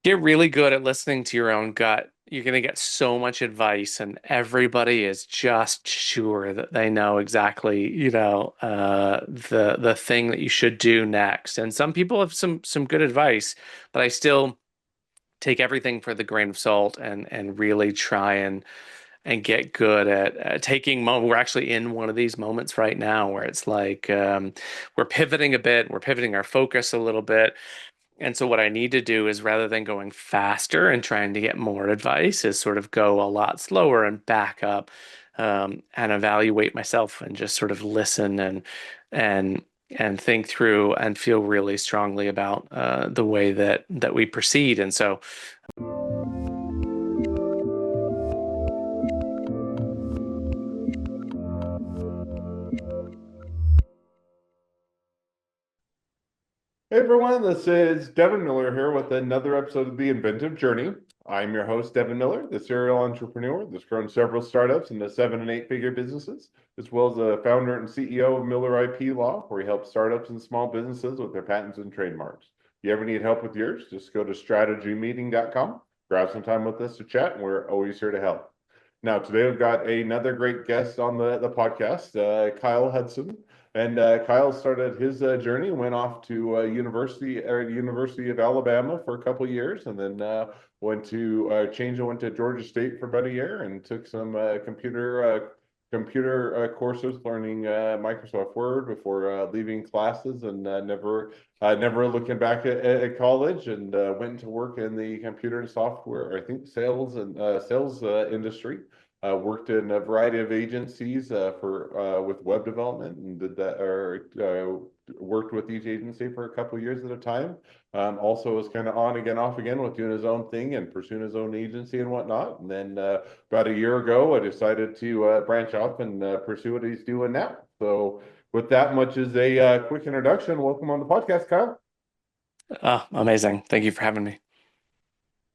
Get really good at listening to your own gut. You're going to get so much advice, and everybody is just sure that they know exactly, the thing that you should do next. And some people have some good advice, but I still take everything for the grain of salt and really try and get good at taking moment. We're actually in one of these moments right now where it's like we're pivoting a bit, we're pivoting our focus a little bit. And so what I need to do is rather than going faster and trying to get more advice, is sort of go a lot slower and back up and evaluate myself and just sort of listen and and think through and feel really strongly about the way that we proceed. And so Hey everyone, this is Devin Miller here with another episode of The Inventive Journey. I'm your host, Devin Miller, the serial entrepreneur that's grown several startups into 7 and 8 figure businesses, as well as the founder and CEO of Miller IP Law, where he helps startups and small businesses with their patents and trademarks. If you ever need help with yours, just go to strategymeeting.com, grab some time with us to chat, and we're always here to help. Now, today we've got another great guest on the podcast, Kyle Hudson. And Kyle started his journey, went off to University of Alabama for a couple of years, and then went to Georgia State for about a year, and took some computer courses, learning Microsoft Word before leaving classes, and never looking back at college, and went to work in the computer and software, I think sales industry. Worked in a variety of agencies for with web development, and did that or worked with each agency for a couple of years at a time. Also was kind of on again, off again with doing his own thing and pursuing his own agency and whatnot. And then about a year ago, I decided to branch off and pursue what he's doing now. So with that much as a quick introduction, welcome on the podcast, Kyle. amazing. Thank you for having me.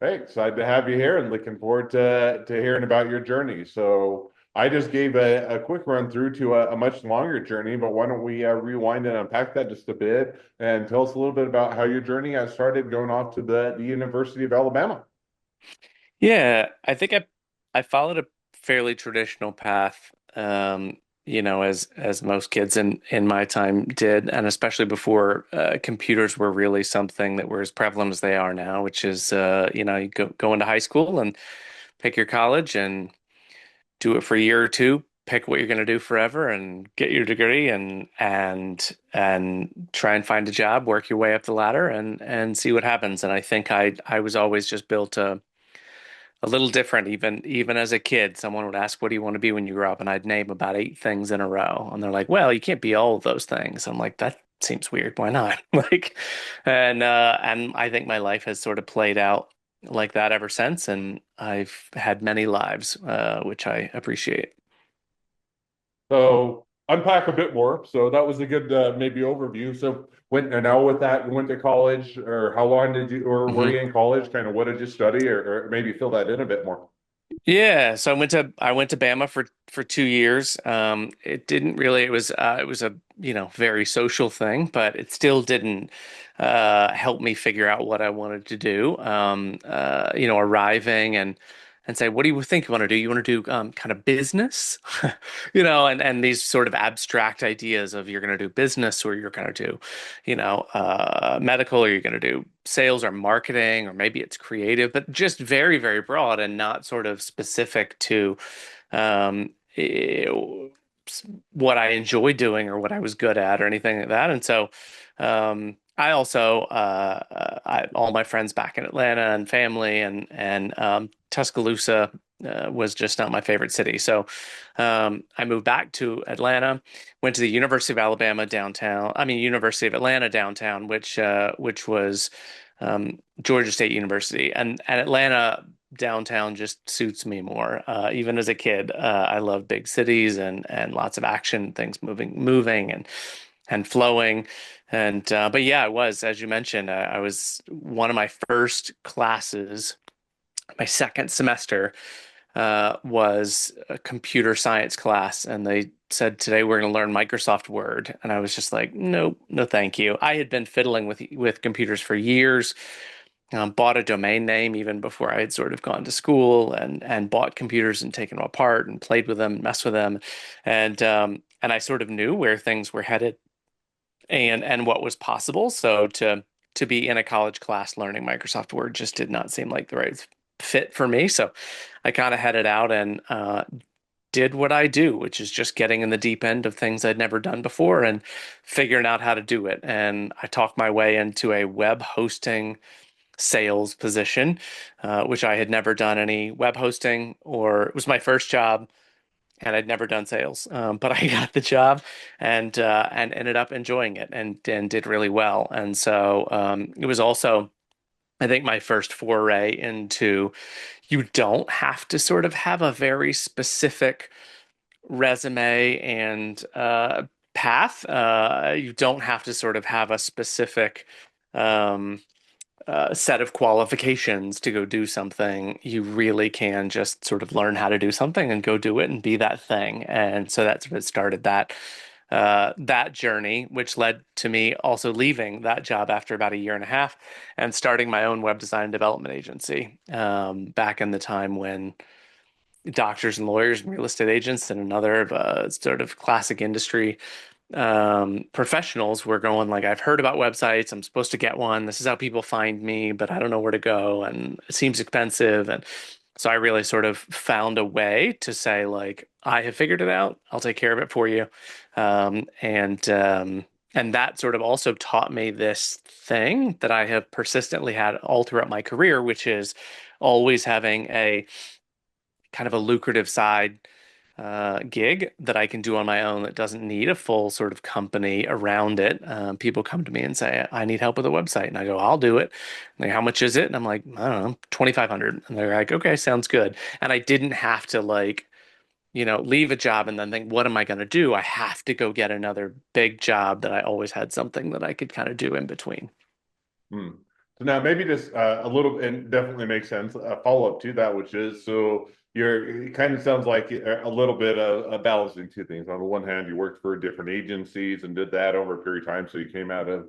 Hey, excited to have you here and looking forward to hearing about your journey. So I just gave a quick run through to a much longer journey, but why don't we rewind and unpack that just a bit and tell us a little bit about how your journey got started going off to the University of Alabama. Yeah, I think I followed a fairly traditional path, as most kids in my time did, and especially before computers were really something that were as prevalent as they are now, which is you go into high school and pick your college and do it for a year or two, pick what you're going to do forever, and get your degree and try and find a job, work your way up the ladder, and see what happens. And I think I was always just built a little different. Even as a kid, someone would ask, "What do you want to be when you grow up?" And I'd name about 8 things in a row, and they're like, "Well, you can't be all of those things." I'm like, "That seems weird. Why not?" Like, and I think my life has sort of played out like that ever since, and I've had many lives, which I appreciate. So unpack a bit more. So that was a good maybe overview. So when and now with that, you went to college, or how long did you, or were Mhm. you in college? Kind of what did you study, or maybe fill that in a bit more. Yeah, so I went to Bama for 2 years. It didn't really it was a very social thing, but it still didn't help me figure out what I wanted to do. Arriving and say, what do you think you want to do? You want to do kind of business, and these sort of abstract ideas of you're going to do business or you're going to do, medical, or you're going to do sales or marketing, or maybe it's creative, but just very, very broad and not sort of specific to um, eh, what I enjoy doing or what I was good at or anything like that. And so I also, all my friends back in Atlanta and family and Tuscaloosa was just not my favorite city. So I moved back to Atlanta, went to the University of Alabama downtown. I mean, University of Atlanta downtown, which was Georgia State University, and Atlanta downtown just suits me more. Even as a kid, I love big cities and lots of action, things moving and flowing. And but yeah, I was, as you mentioned, I was one of my first classes, my second semester was a computer science class, and they said today we're going to learn Microsoft Word, and I was just like, nope, no, thank you. I had been fiddling with computers for years, bought a domain name even before I had sort of gone to school, and bought computers and taken them apart and played with them, messed with them, and I sort of knew where things were headed and what was possible. So to be in a college class learning Microsoft Word just did not seem like the right fit for me. So I kind of headed out and did what I do, which is just getting in the deep end of things I'd never done before and figuring out how to do it. And I talked my way into a web hosting sales position, which I had never done any web hosting, or it was my first job, and I'd never done sales. But I got the job and ended up enjoying it and did really well. And so it was also, I think, my first foray into you don't have to sort of have a very specific resume and path. You don't have to sort of have a specific um, set of qualifications to go do something. You really can just sort of learn how to do something and go do it and be that thing. And so that's what started that journey, which led to me also leaving that job after about a year and a half and starting my own web design and development agency back in the time when doctors and lawyers and real estate agents and another sort of classic industry professionals were going like, I've heard about websites. I'm supposed to get one. This is how people find me, but I don't know where to go, and it seems expensive. And so I really sort of found a way to say like, I have figured it out. I'll take care of it for you. And that sort of also taught me this thing that I have persistently had all throughout my career, which is always having a kind of a lucrative side gig that I can do on my own that doesn't need a full sort of company around it. People come to me and say, I need help with a website. And I go, I'll do it. And they, how much is it? And I'm like, I don't know, 2,500. And they're like, okay, sounds good. And I didn't have to like, leave a job and then think, what am I going to do? I have to go get another big job that I always had something that I could kind of do in between. Hmm. So now maybe just a little, and definitely makes sense. A follow up to that, which is so it kind of sounds like a little bit of balancing two things. On the one hand, you worked for different agencies and did that over a period of time. So you came out of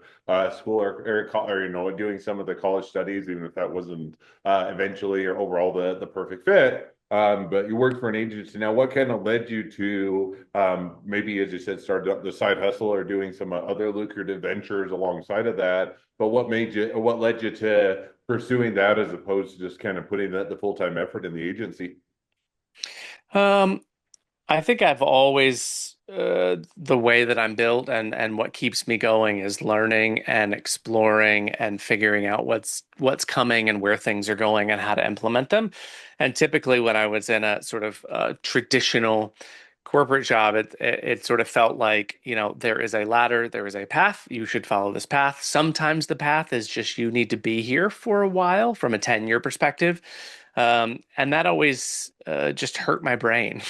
school or doing some of the college studies, even if that wasn't eventually or overall the perfect fit. But you worked for an agency. Now, what kind of led you to maybe, as you said, started up the side hustle or doing some other lucrative ventures alongside of that? But what led you to pursuing that as opposed to just kind of putting the full-time effort in the agency? Um, I think I've always the way that I'm built and what keeps me going is learning and exploring and figuring out what's coming and where things are going and how to implement them. And typically, when I was in a sort of traditional corporate job, it sort of felt like, there is a ladder, there is a path, you should follow this path. Sometimes the path is just you need to be here for a while from a 10-year perspective. And that always just hurt my brain,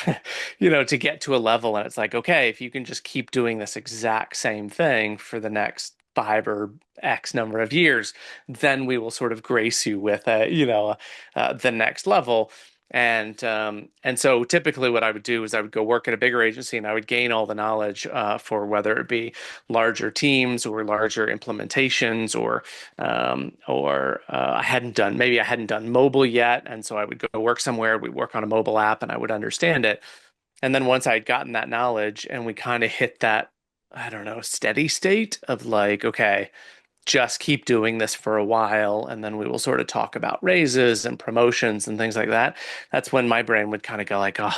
to get to a level. And it's like, okay, if you can just keep doing this exact same thing for the next five or X number of years, then we will sort of grace you with the next level. And so typically what I would do is I would go work at a bigger agency and I would gain all the knowledge for whether it be larger teams or larger implementations or I hadn't done mobile yet, and so I would go work somewhere. We'd work on a mobile app, and I would understand it. And then once I'd gotten that knowledge, and we kind of hit that, I don't know, steady state of like, okay, just keep doing this for a while and then we will sort of talk about raises and promotions and things like that. That's when my brain would kind of go like, oh,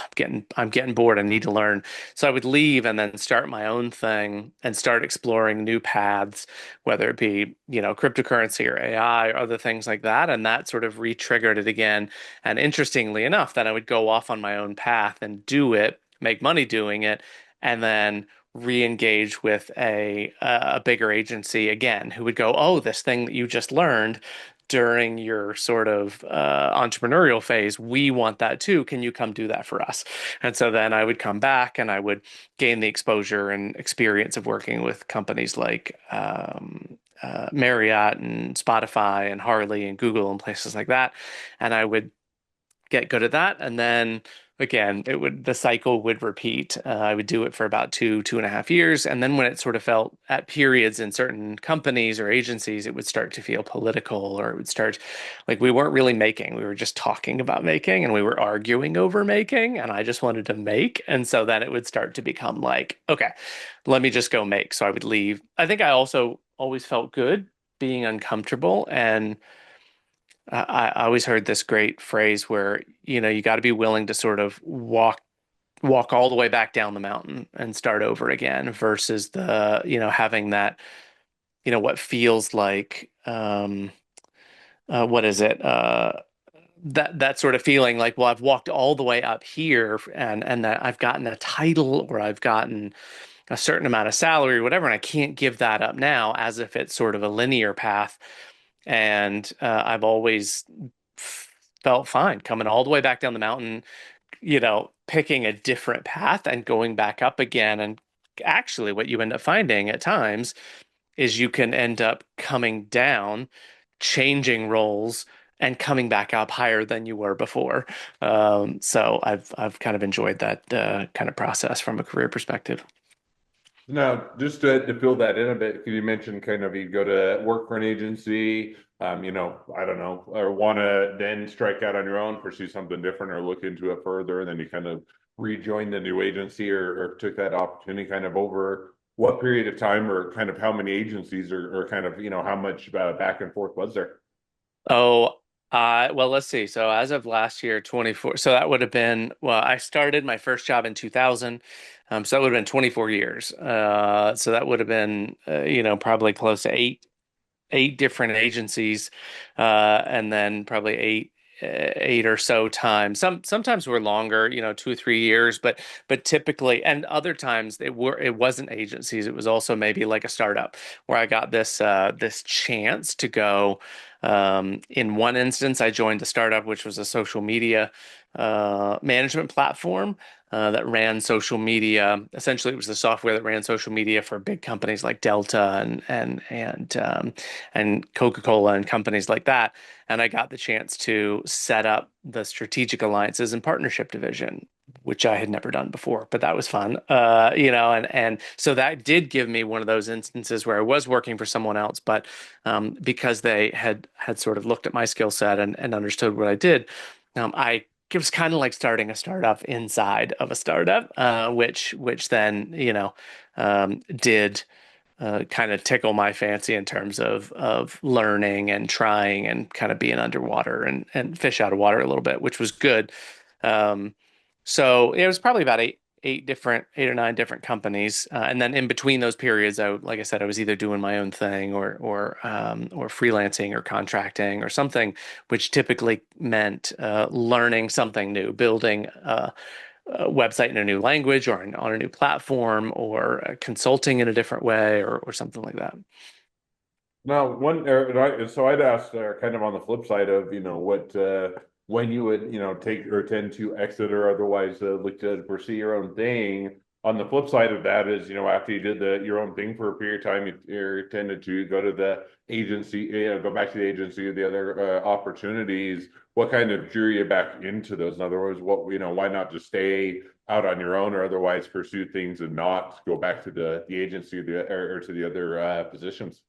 I'm getting bored. I need to learn. So I would leave and then start my own thing and start exploring new paths, whether it be, cryptocurrency or AI or other things like that. And that sort of re-triggered it again. And interestingly enough, then I would go off on my own path and do it, make money doing it, and then re-engage with a bigger agency again who would go, oh, this thing that you just learned during your sort of entrepreneurial phase, we want that too. Can you come do that for us? And so then I would come back and I would gain the exposure and experience of working with companies like Marriott and Spotify and Harley and Google and places like that. And I would get good at that. And then again, the cycle would repeat. I would do it for about 2.5 years, and then when it sort of felt at periods in certain companies or agencies, it would start to feel political, or it would start like we weren't really making. We were just talking about making, and we were arguing over making, and I just wanted to make, and so then it would start to become like, okay, let me just go make. So I would leave. I think I also always felt good being uncomfortable and I always heard this great phrase where, you got to be willing to sort of walk all the way back down the mountain and start over again versus having that, what feels like what is it? That sort of feeling like, well, I've walked all the way up here and that I've gotten a title or I've gotten a certain amount of salary or whatever, and I can't give that up now as if it's sort of a linear path. And I've always felt fine coming all the way back down the mountain, picking a different path and going back up again. And actually, what you end up finding at times is you can end up coming down, changing roles, and coming back up higher than you were before. So I've kind of enjoyed that kind of process from a career perspective. Now, just to fill that in a bit, because you mentioned kind of you go to work for an agency, I don't know, or want to then strike out on your own, pursue something different, or look into it further, and then you kind of rejoin the new agency or took that opportunity kind of over what period of time, or kind of how many agencies, or kind of, how much back and forth was there? Oh, well, let's see. So as of last year, 24. So that would have been, well, I started my first job in 2000. So that would have been 24 years. So that would have been, probably close to eight different agencies, and then probably eight or so times. Sometimes we're longer, 2 or 3 years, but typically, and other times it wasn't agencies. It was also maybe like a startup where I got this chance to go. In one instance, I joined a startup which was a social media management platform that ran social media. Essentially, it was the software that ran social media for big companies like Delta and Coca-Cola and companies like that. And I got the chance to set up the strategic alliances and partnership division, which I had never done before, but that was fun. And so that did give me one of those instances where I was working for someone else, but because they had sort of looked at my skill set and understood what I did, I it was kind of like starting a startup inside of a startup, which then did kind of tickle my fancy in terms of learning and trying and kind of being underwater and fish out of water a little bit, which was good. Um, so it was probably about eight or nine different companies, and then in between those periods, like I said, I was either doing my own thing or freelancing or contracting or something, which typically meant learning something new, building a website in a new language or on a new platform or consulting in a different way or something like that. Now, so I'd asked kind of on the flip side of, what when you would, take or tend to exit or otherwise look to pursue your own thing. On the flip side of that is, after you did your own thing for a period of time, you tended to go to the agency, go back to the agency or the other opportunities. What kind of drew you back into those? In other words, why not just stay out on your own or otherwise pursue things and not go back to the agency or to the other positions?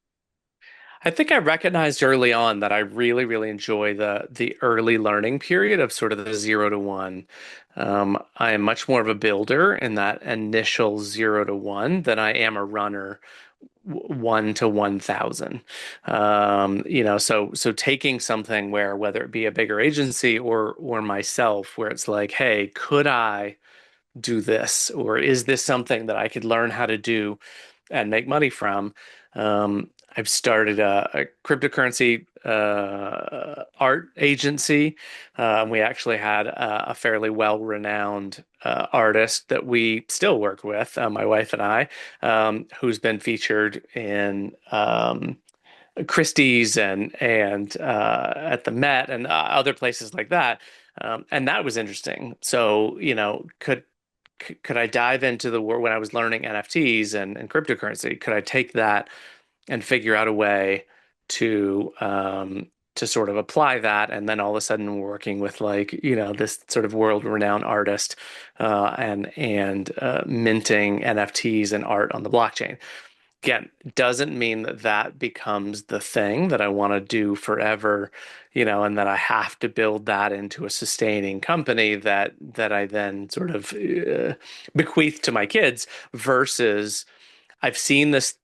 I think I recognized early on that I really, really enjoy the early learning period of sort of the 0 to 1. I am much more of a builder in that initial 0 to 1 than I am a runner 1 to 1,000. So taking something where whether it be a bigger agency or myself, where it's like, hey, could I do this, or is this something that I could learn how to do and make money from? I've started a cryptocurrency art agency. We actually had a fairly well-renowned artist that we still work with, my wife and I, who's been featured in Christie's and at the Met and other places like that. And that was interesting. So, could I dive into the world when I was learning NFTs and cryptocurrency? Could I take that and figure out a way to to sort of apply that, and then all of a sudden we're working with like this sort of world-renowned artist and minting NFTs and art on the blockchain. Again, doesn't mean that that becomes the thing that I want to do forever, and that I have to build that into a sustaining company that I then sort of bequeath to my kids versus I've seen this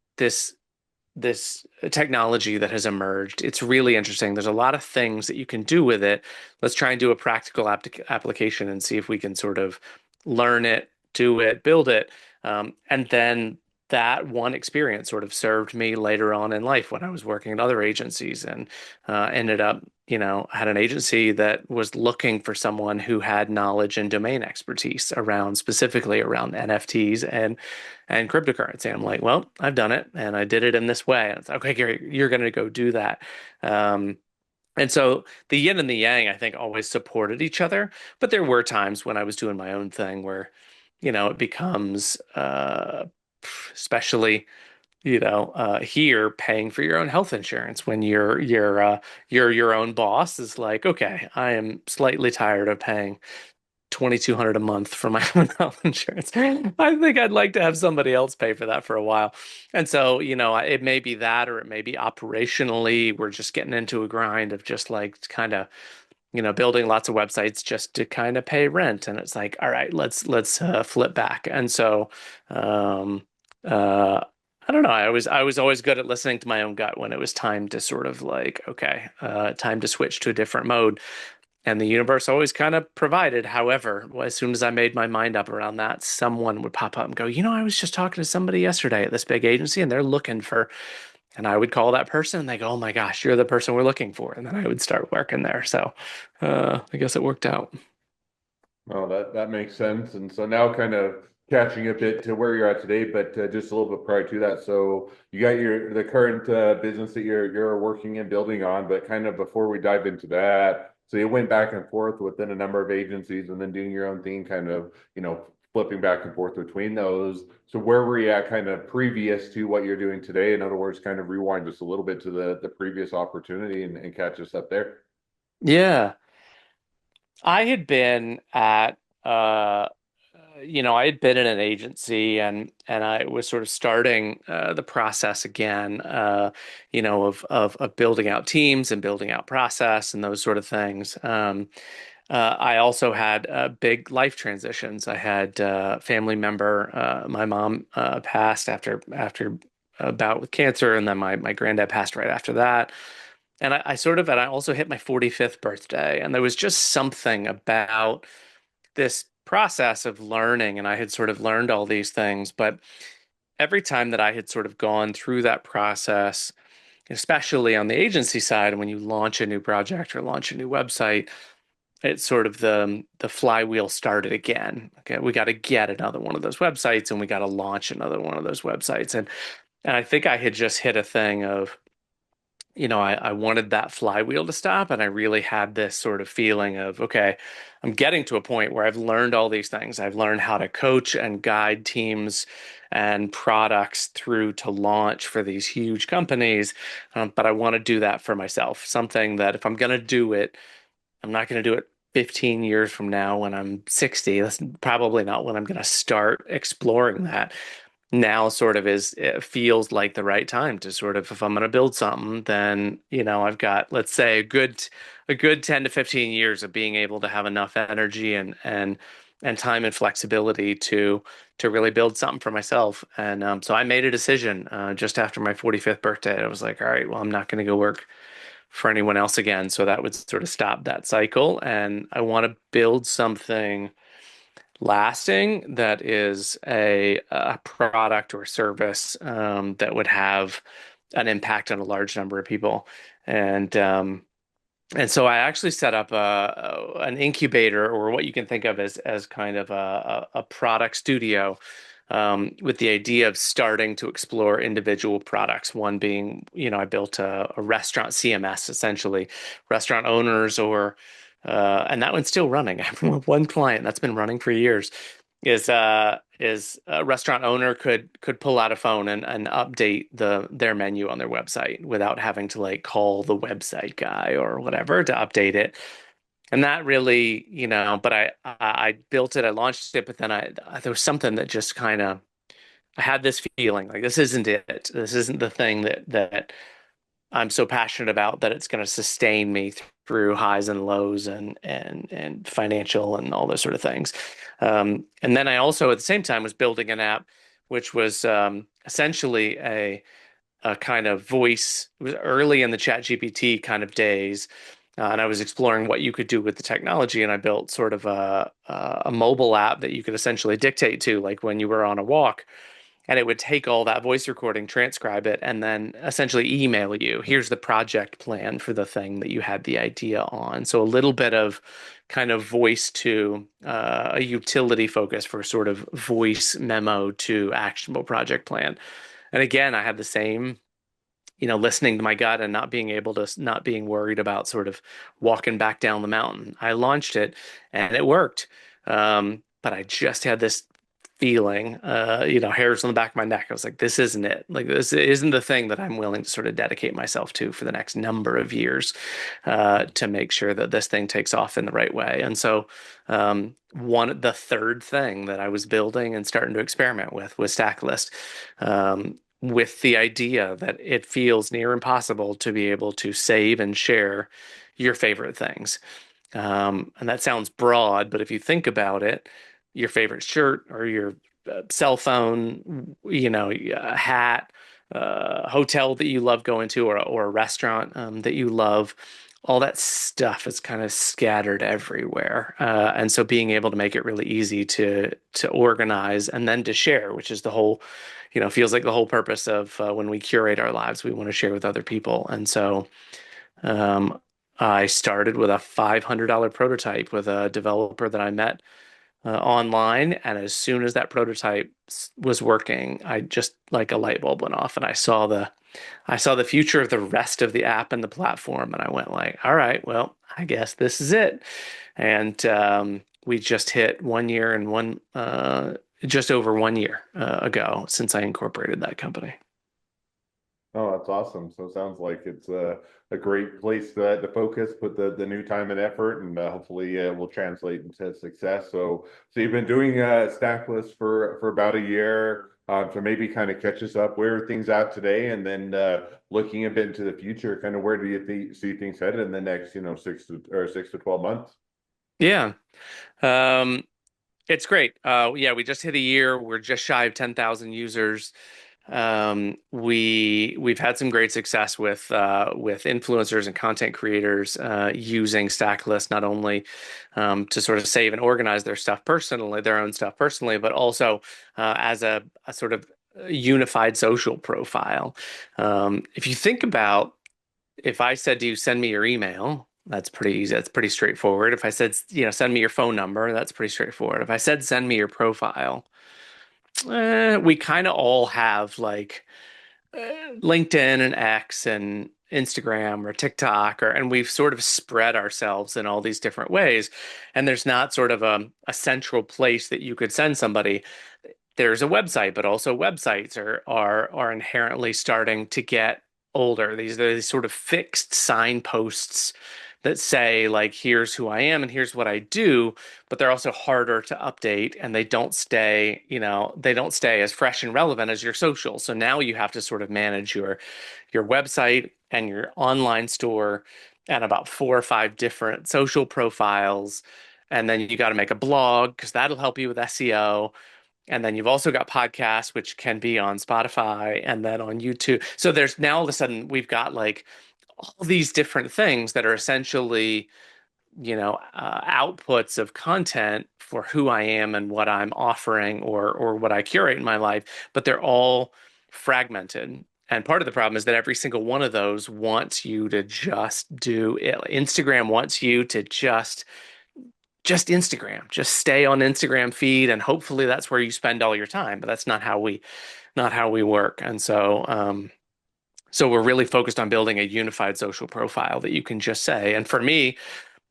technology that has emerged. It's really interesting. There's a lot of things that you can do with it. Let's try and do a practical application and see if we can sort of learn it, do it, build it. And then that one experience sort of served me later on in life when I was working at other agencies and ended up, had an agency that was looking for someone who had knowledge and domain expertise around specifically around NFTs and cryptocurrency. I'm like, well, I've done it and I did it in this way. And it's okay, Gary, you're going to go do that. Um, and so the yin and the yang, I think, always supported each other. But there were times when I was doing my own thing where, it becomes, especially, here paying for your own health insurance when you're your own boss is like, okay, I am slightly tired of paying 2,200 a month for my own health insurance. I think I'd like to have somebody else pay for that for a while. And so, it may be that, or it may be operationally, we're just getting into a grind of just like kind of, building lots of websites just to kind of pay rent. And it's like, all right, let's flip back. And so, um, uh, I don't know. I was always good at listening to my own gut when it was time to sort of like, okay, time to switch to a different mode. And the universe always kind of provided. However, as soon as I made my mind up around that, someone would pop up and go, I was just talking to somebody yesterday at this big agency and they're looking for, and I would call that person and they go, oh my gosh, you're the person we're looking for. And then I would start working there. So I guess it worked out. Well, that makes sense. And so now kind of catching a bit to where you're at today, but just a little bit prior to that. So you got the current business that you're working and building on, but kind of before we dive into that, so you went back and forth within a number of agencies and then doing your own thing, kind of, flipping back and forth between those. So where were you at kind of previous to what you're doing today? In other words, kind of rewind just a little bit to the previous opportunity and catch us up there. Yeah. I had been at I had been in an agency and I was sort of starting the process again, of building out teams and building out process and those sort of things. I also had big life transitions. I had a family member, my mom passed after a bout with cancer, and then my granddad passed right after that. And I also hit my 45th birthday, and there was just something about this process of learning, and I had sort of learned all these things, but every time that I had sort of gone through that process, especially on the agency side, when you launch a new project or launch a new website, it's sort of the flywheel started again. Okay, we got to get another one of those websites, and we got to launch another one of those websites, and I think I had just hit a thing of I wanted that flywheel to stop. And I really had this sort of feeling of, okay, I'm getting to a point where I've learned all these things. I've learned how to coach and guide teams and products through to launch for these huge companies. But I want to do that for myself. Something that if I'm going to do it, I'm not going to do it 15 years from now when I'm 60. That's probably not when I'm going to start exploring that. Now sort of it feels like the right time to sort of, if I'm going to build something, then I've got, let's say, a good 10 to 15 years of being able to have enough energy and time and flexibility to really build something for myself. And so I made a decision just after my 45th birthday. I was like, all right, well, I'm not going to go work for anyone else again, so that would sort of stop that cycle, and I want to build something lasting that is a product or service that would have an impact on a large number of people. And and so I actually set up an incubator, or what you can think of as kind of a product studio, with the idea of starting to explore individual products. One being, I built a restaurant CMS, essentially, restaurant owners and that one's still running. I have one client that's been running for years. Is is a restaurant owner could pull out a phone and update their menu on their website without having to like call the website guy or whatever to update it. And that really, but I built it, I launched it, but then there was something that just kind of I had this feeling like this isn't it. This isn't the thing that I'm so passionate about that it's going to sustain me through highs and lows and financial and all those sort of things. And then I also at the same time was building an app which was essentially a kind of voice. It was early in the Chat GPT kind of days. And I was exploring what you could do with the technology, and I built sort of a mobile app that you could essentially dictate to, like when you were on a walk, and it would take all that voice recording, transcribe it, and then essentially email you. Here's the project plan for the thing that you had the idea on. So a little bit of kind of voice to a utility focus for sort of voice memo to actionable project plan. And again, I had the same, listening to my gut and not being worried about sort of walking back down the mountain. I launched it and it worked. But I just had this feeling, hairs on the back of my neck. I was like, this isn't it. Like, this isn't the thing that I'm willing to sort of dedicate myself to for the next number of years, to make sure that this thing takes off in the right way. And so, the third thing that I was building and starting to experiment with was Stacklist. With the idea that it feels near impossible to be able to save and share your favorite things. And that sounds broad, but if you think about it, your favorite shirt or your cell phone, a hat, hotel that you love going to, or a restaurant that you love, all that stuff is kind of scattered everywhere. And so being able to make it really easy to organize and then to share, which is the whole, feels like the whole purpose of when we curate our lives, we want to share with other people. And so um, I started with a $500 prototype with a developer that I met online, and as soon as that prototype was working, I just like a light bulb went off, and I saw the future of the rest of the app and the platform, and I went like, all right, well, I guess this is it. And we just hit 1 year and just over 1 year ago since I incorporated that company. Oh, that's awesome. So it sounds like it's a great place to focus, put the new time and effort, and hopefully will translate into success. So you've been doing Stackless for about a year. So maybe kind of catch us up where are things at today, and then looking a bit into the future, kind of where do you see things headed in the next 6 to 12 months? Yeah. Um, it's great. Yeah, we just hit a year. We're just shy of 10,000 users. We've had some great success with influencers and content creators using Stacklist not only to sort of save and organize their own stuff personally, but also as a sort of unified social profile. If you think about, if I said to you, send me your email, that's pretty easy. That's pretty straightforward. If I said, send me your phone number, that's pretty straightforward. If I said, send me your profile, we kind of all have like LinkedIn and X and Instagram or TikTok, and we've sort of spread ourselves in all these different ways. And there's not sort of a central place that you could send somebody. There's a website, but also websites are inherently starting to get older. These are these sort of fixed signposts that say like, here's who I am and here's what I do, but they're also harder to update, and they don't stay as fresh and relevant as your social. So now you have to sort of manage your website and your online store and about 4 or 5 different social profiles. And then you got to make a blog because that'll help you with SEO. And then you've also got podcasts, which can be on Spotify and then on YouTube. So there's now all of a sudden we've got like all these different things that are essentially, outputs of content for who I am and what I'm offering or what I curate in my life, but they're all fragmented. And part of the problem is that every single one of those wants you to just do it. Instagram wants you to just Instagram, just stay on Instagram feed, and hopefully that's where you spend all your time. But that's not how we work. And so we're really focused on building a unified social profile that you can just say. And for me,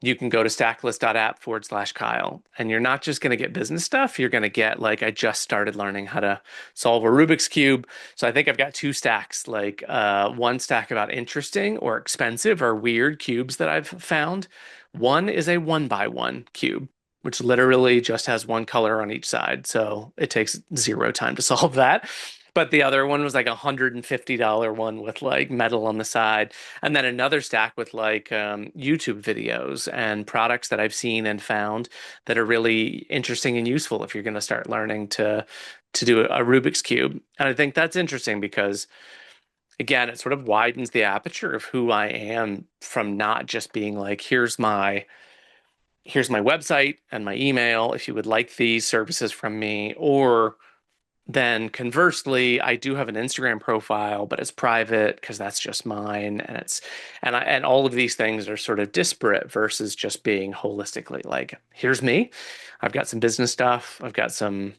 you can go to stacklist.app/Kyle. And you're not just going to get business stuff. You're going to get, like, I just started learning how to solve a Rubik's Cube. So I think I've got two stacks, like one stack about interesting or expensive or weird cubes that I've found. One is a 1x1 cube, which literally just has one color on each side. So it takes zero time to solve that. But the other one was like $150 one with like metal on the side, and then another stack with like YouTube videos and products that I've seen and found that are really interesting and useful if you're going to start learning to do a Rubik's Cube. And I think that's interesting because, again, it sort of widens the aperture of who I am from not just being like, here's my website and my email if you would like these services from me, or then conversely, I do have an Instagram profile, but it's private because that's just mine, and and all of these things are sort of disparate versus just being holistically like, here's me. I've got some business stuff. I've got some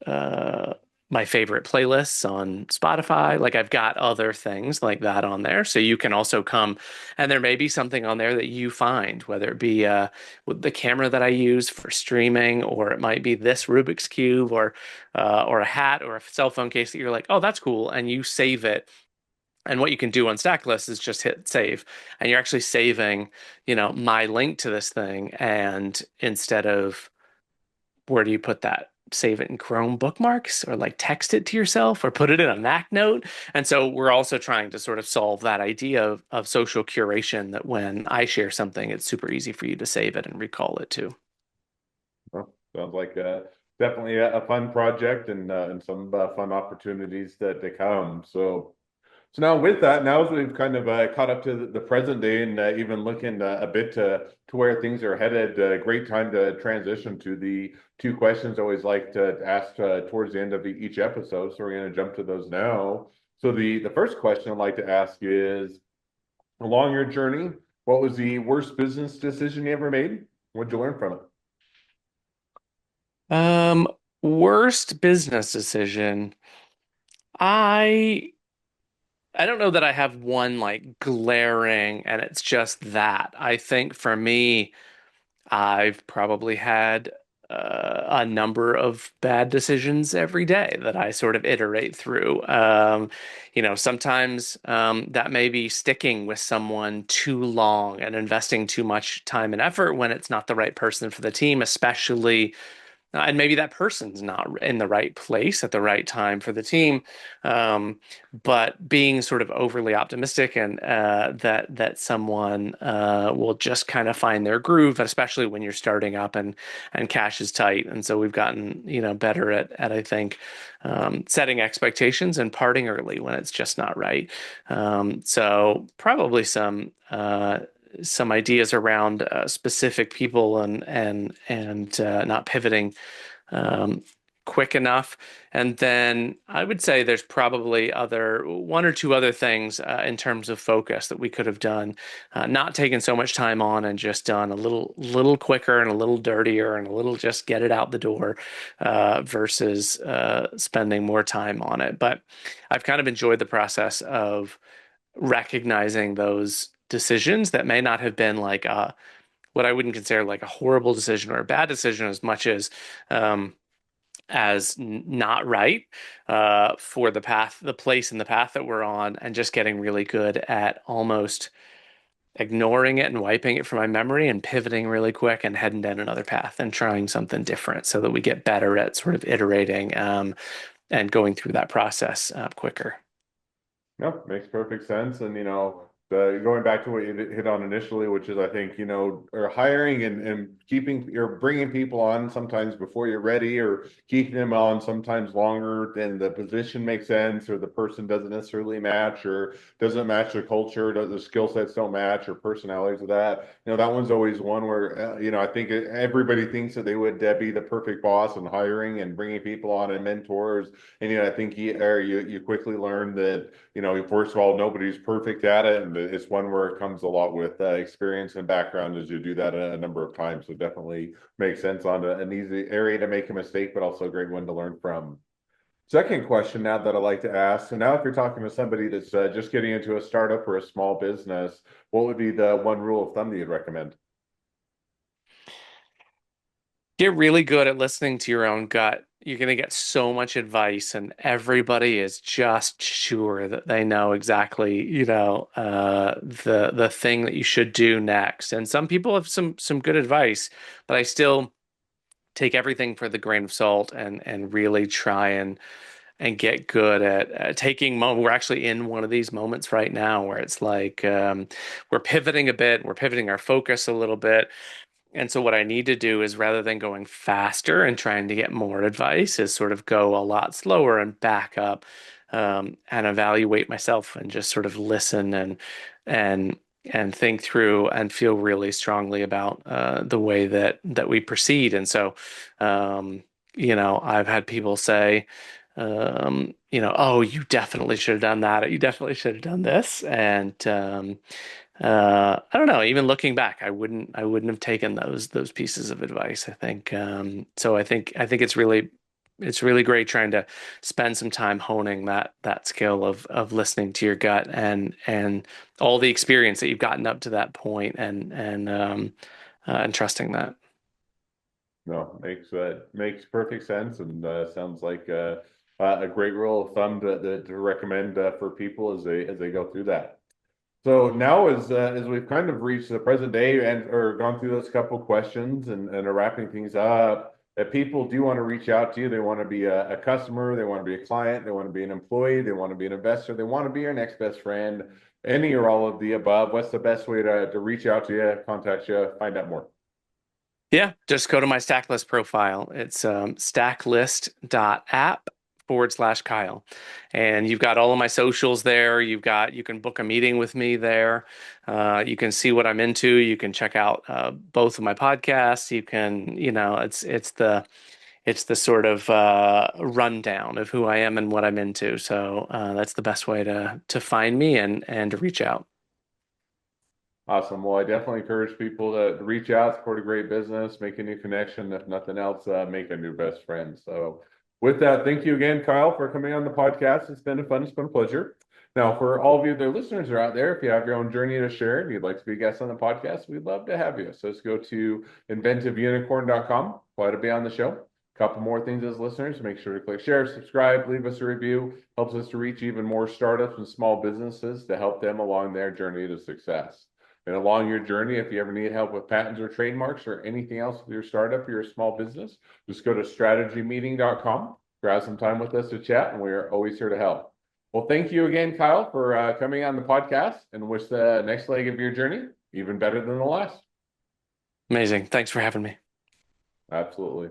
uh my favorite playlists on Spotify. Like, I've got other things like that on there. So you can also come, and there may be something on there that you find, whether it be the camera that I use for streaming, or it might be this Rubik's Cube, or a hat or a cell phone case that you're like, oh, that's cool, and you save it. And what you can do on Stacklist is just hit save, and you're actually saving, my link to this thing. And instead of, where do you put that? Save it in Chrome bookmarks, or like text it to yourself, or put it in a Mac note. And so we're also trying to sort of solve that idea of social curation, that when I share something, it's super easy for you to save it and recall it too. Well, sounds like definitely a fun project and some fun opportunities to come. So now with that, now as we've kind of caught up to the present day and even looking a bit to where things are headed, great time to transition to the two questions I always like to ask towards the end of each episode. So we're going to jump to those now. So the first question I'd like to ask is, along your journey, what was the worst business decision you ever made? What'd you learn from it? Um, Worst business decision. I I don't know that I have one like glaring and it's just that. I think for me, I've probably had a number of bad decisions every day that I sort of iterate through. Sometimes that may be sticking with someone too long and investing too much time and effort when it's not the right person for the team, especially and maybe that person's not in the right place at the right time for the team. But being sort of overly optimistic, and that someone will just kind of find their groove, especially when you're starting up and cash is tight. And so we've gotten, better at I think setting expectations and parting early when it's just not right. So probably some ideas around specific people, and not pivoting um, quick enough. And then I would say there's probably other one or two other things in terms of focus that we could have done, not taken so much time on and just done a little quicker and a little dirtier and a little just get it out the door, versus spending more time on it. But I've kind of enjoyed the process of recognizing those decisions that may not have been like what I wouldn't consider like a horrible decision or a bad decision, as much um, as not right for the path, the place and the path that we're on, and just getting really good at almost ignoring it and wiping it from my memory and pivoting really quick and heading down another path and trying something different so that we get better at sort of iterating and going through that process quicker. No, makes perfect sense. And going back to what you hit on initially, which is I think, or hiring and keeping or bringing people on sometimes before you're ready, or keeping them on sometimes longer than the position makes sense, or the person doesn't necessarily match, or doesn't match the culture, does the skill sets don't match, or personalities of that. That one's always one where, I think everybody thinks that they would be the perfect boss and hiring and bringing people on and mentors. And I think you quickly learn that first of all, nobody's perfect at it, and it's one where it comes a lot with experience and background as you do that a number of times. So definitely makes sense on an easy area to make a mistake, but also a great one to learn from. Second question now that I'd like to ask. So now if you're talking to somebody that's just getting into a startup or a small business, what would be the one rule of thumb that you'd recommend? Get really good at listening to your own gut. You're going to get so much advice, and everybody is just sure that they know exactly, the thing that you should do next. And some people have some good advice, but I still take everything for the grain of salt and really try and get good at taking moment. We're actually in one of these moments right now where it's like we're pivoting a bit, we're pivoting our focus a little bit. And so what I need to do is rather than going faster and trying to get more advice, is sort of go a lot slower and back up and evaluate myself and just sort of listen and and think through and feel really strongly about the way that we proceed. And so, um, I've had people say, oh, you definitely should have done that, or you definitely should have done this, and I don't know. Even looking back, I wouldn't have taken those pieces of advice. I think so. I think it's really great trying to spend some time honing that skill of listening to your gut and all the experience that you've gotten up to that point and trusting that. No, makes perfect sense, and sounds like a great rule of thumb to recommend for people as they go through that. So now, as we've kind of reached the present day and or gone through those couple questions and are wrapping things up, if people do want to reach out to you, they want to be a customer, they want to be a client, they want to be an employee, they want to be an investor, they want to be your next best friend, any or all of the above. What's the best way to reach out to you, contact you, find out more? Yeah, just go to my Stacklist profile. It's stacklist.app/Kyle. And you've got all of my socials there. You can book a meeting with me there. You can see what I'm into. You can check out both of my podcasts. You can, it's the sort of rundown of who I am and what I'm into. So that's the best way to find me and to reach out. Awesome. Well, I definitely encourage people to reach out, support a great business, make a new connection. If nothing else, make a new best friend. So, with that, thank you again, Kyle, for coming on the podcast. It's been a pleasure. Now, for all of you, the listeners are out there, if you have your own journey to share and you'd like to be a guest on the podcast, we'd love to have you. So, let's go to inventiveunicorn.com. Apply to be on the show. A couple more things as listeners. Make sure to click share, subscribe, leave us a review. Helps us to reach even more startups and small businesses to help them along their journey to success. And along your journey, if you ever need help with patents or trademarks or anything else with your startup or your small business, just go to strategymeeting.com, grab some time with us to chat, and we are always here to help. Well, thank you again, Kyle, for coming on the podcast, and wish the next leg of your journey even better than the last. Amazing. Thanks for having me. Absolutely.